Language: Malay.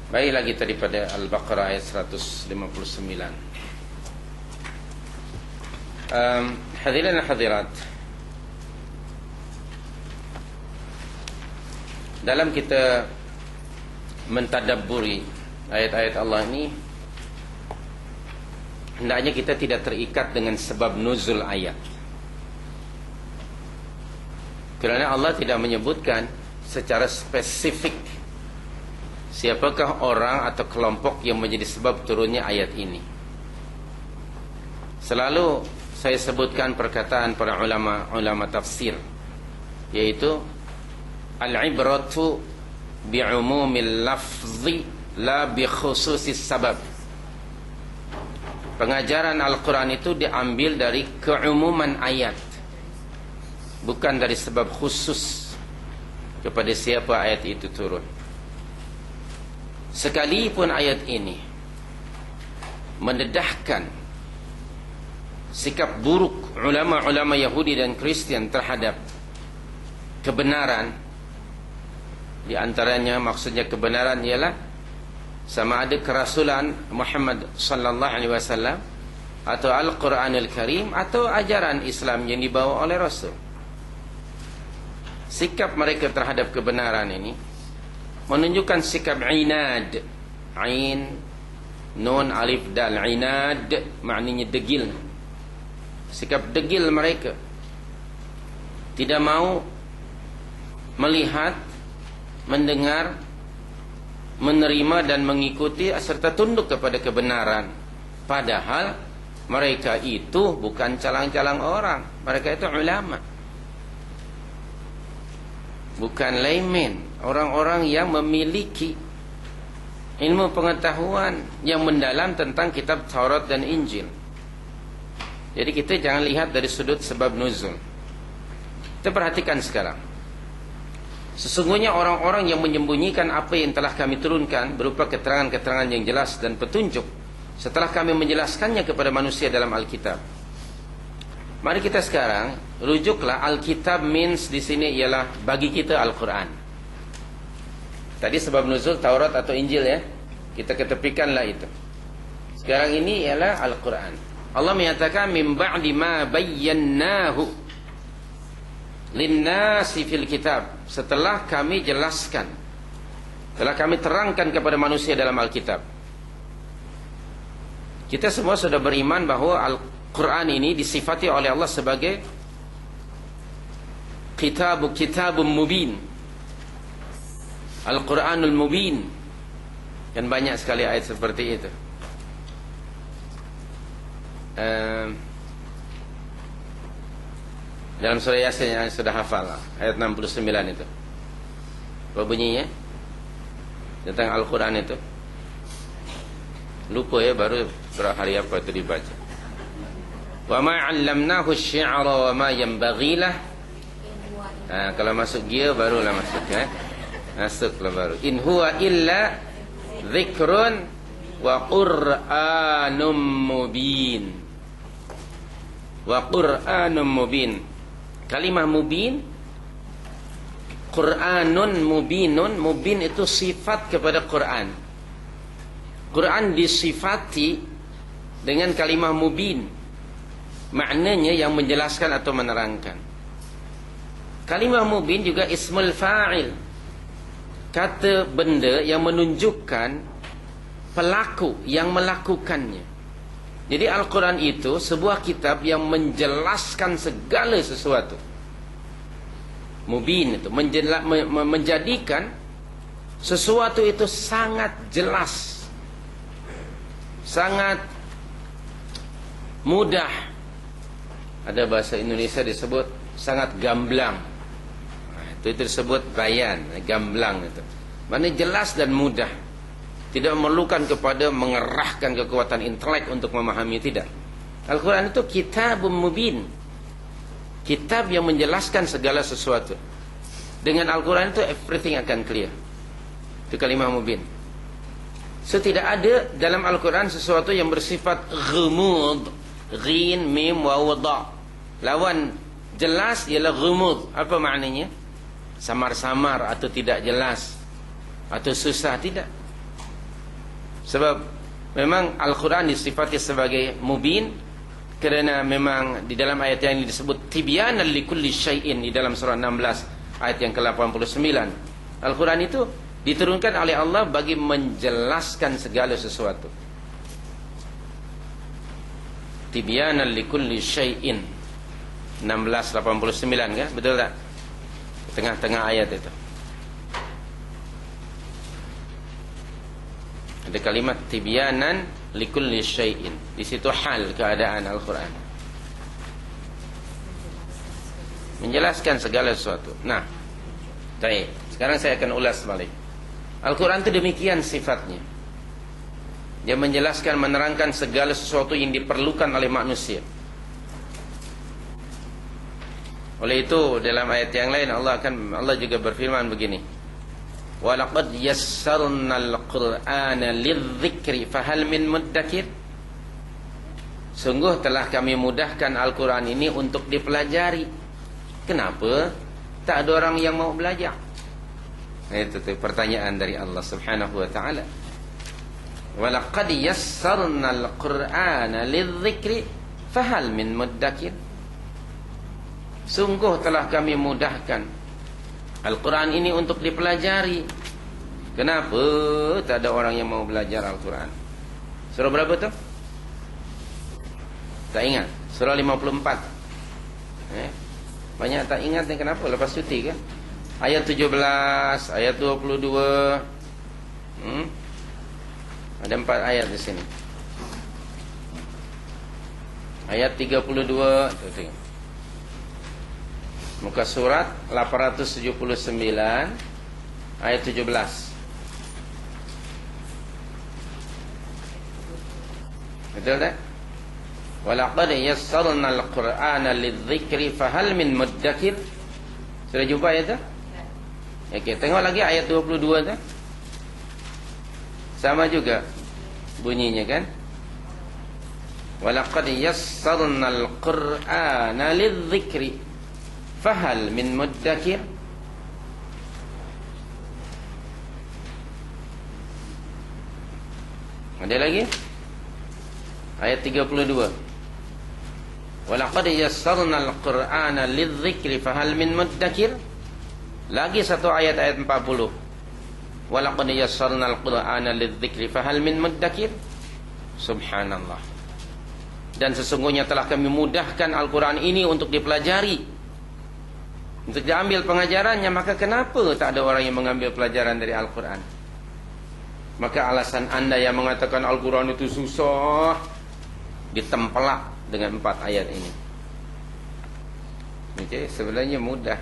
Baik, lagi tadi pada Al-Baqarah ayat 159. Hadirin dan hadirat, dalam kita mentadabburi ayat-ayat Allah ini, hendaknya kita tidak terikat dengan sebab nuzul ayat, kerana Allah tidak menyebutkan secara spesifik siapakah orang atau kelompok yang menjadi sebab turunnya ayat ini. Selalu saya sebutkan perkataan para ulama tafsir, yaitu al-ibratu bi'umumil lafzi la bi khususis sabab. Pengajaran Al-Quran itu diambil dari keumuman ayat, bukan dari sebab khusus kepada siapa ayat itu turun. Sekalipun ayat ini mendedahkan sikap buruk ulama-ulama Yahudi dan Kristian terhadap kebenaran, di antaranya maksudnya kebenaran ialah sama ada kerasulan Muhammad sallallahu alaihi wasallam atau Al-Quranul Karim atau ajaran Islam yang dibawa oleh Rasul. Sikap mereka terhadap kebenaran ini menunjukkan sikap inad. Ain, nun, alif, dal. Inad maknanya degil. Sikap degil mereka, tidak mau melihat, mendengar, menerima dan mengikuti serta tunduk kepada kebenaran. Padahal mereka itu bukan calang-calang orang. Mereka itu ulama, bukan layman, orang-orang yang memiliki ilmu pengetahuan yang mendalam tentang kitab Taurat dan Injil. Jadi kita jangan lihat dari sudut sebab nuzul. Kita perhatikan sekarang, sesungguhnya orang-orang yang menyembunyikan apa yang telah kami turunkan berupa keterangan-keterangan yang jelas dan petunjuk setelah kami menjelaskannya kepada manusia dalam Alkitab. Mari kita sekarang rujuklah Alkitab means di sini ialah bagi kita Al-Quran. Tadi sebab nuzul Taurat atau Injil ya, kita ketepikanlah itu. Sekarang ini ialah Al-Quran. Allah menyatakan min ba'di ma bayyannahu linnasi fil kitab, setelah kami jelaskan, setelah kami terangkan kepada manusia dalam Alkitab. Kita semua sudah beriman bahawa Al-Quran ini disifati oleh Allah sebagai kitabun mubin, Al-Quranul Mubin, dan banyak sekali ayat seperti itu. Dalam surah Yasin yang sudah hafal ayat 69 itu, apa bunyinya tentang Al-Quran itu? Lupa ya, baru berapa hari apa itu dibaca. Wa ma 'allamnahu asy-syi'ra wa ma yanbaghi lah. Kalau masuk gear barulah masuk ya. Masuklah baru. In huwa illa dzikrun wa qur'anum mubin. Wa qur'anum mubin. Kalimah mubin, Qur'anun mubinun. Mubin itu sifat kepada Quran. Quran disifati dengan kalimah mubin, maknanya yang menjelaskan atau menerangkan. Kalimah mubin juga ismul fa'il, kata benda yang menunjukkan pelaku yang melakukannya. Jadi Al-Quran itu sebuah kitab yang menjelaskan segala sesuatu. Mubin itu menjadikan sesuatu itu sangat jelas, sangat mudah. Ada bahasa Indonesia disebut sangat gamblang. Itu disebut bayan, gamblang itu. Maknanya jelas dan mudah. Tidak memerlukan kepada mengerahkan kekuatan intelek untuk memahami, tidak. Al-Quran itu kitabun mubin, kitab yang menjelaskan segala sesuatu. Dengan Al-Quran itu everything akan clear. Itu kalimah mubin. So tidak ada dalam Al-Quran sesuatu yang bersifat ghumud. Ghin, mim, waw, dha. Lawan jelas ialah ghumud. Apa maknanya? Samar-samar atau tidak jelas atau susah, tidak. Sebab memang Al-Quran disifati sebagai mubin kerana memang di dalam ayat yang disebut tibyanan likulli syai'in di dalam surah 16 ayat yang ke-89. Al-Quran itu diturunkan oleh Allah bagi menjelaskan segala sesuatu. Tibyanan likulli syai'in 1689 kan? Betul tak? Tengah-tengah ayat itu ada kalimat tibyanan likulli syai'in. Di situ hal keadaan Al-Quran, menjelaskan segala sesuatu. Nah, baik. Sekarang saya akan ulas balik. Al-Quran itu demikian sifatnya. Dia menjelaskan, menerangkan segala sesuatu yang diperlukan oleh manusia. Oleh itu dalam ayat yang lain Allah juga berfirman begini, walaqad yassarnal qur'ana lidzikri fahal min muddakir. Sungguh telah kami mudahkan Al-Quran ini untuk dipelajari. Kenapa tak ada orang yang mau belajar? Itu pertanyaan dari Allah Subhanahu wa taala. Walaqad yassarnal qur'ana lidzikri fahal min muddakir. Sungguh telah kami mudahkan Al-Quran ini untuk dipelajari. Kenapa tak ada orang yang mau belajar Al-Quran? Surah berapa tu? Tak ingat. Surah 54. Banyak tak ingat ni kenapa? Lepas cuti kan? Ayat 17, ayat 22. Ada 4 ayat di sini. Ayat 32 tu tengok. Muka surat 879 ayat 17. Betul tak? Walaqad yassarnal qur'ana lidzikri fahal min muddakir. Sudah jumpa ayat tu? Okey, tengok lagi ayat 22 tu. Sama juga bunyinya kan? Walaqad yassarnal qur'ana lidzikri fahal min muddakir. Ada lagi ayat 32, walaqad yassarnal qur'ana lidzikri fahal min muddakir. Lagi satu ayat 40, walaqad yassarnal qur'ana lidzikri fahal min muddakir. Subhanallah. Dan sesungguhnya telah kami mudahkan Al-Quran ini untuk dipelajari, untuk diambil pengajarannya. Maka kenapa tak ada orang yang mengambil pelajaran dari Al-Quran? Maka alasan anda yang mengatakan Al-Quran itu susah ditempelak dengan 4 ayat ini. Jadi sebenarnya mudah.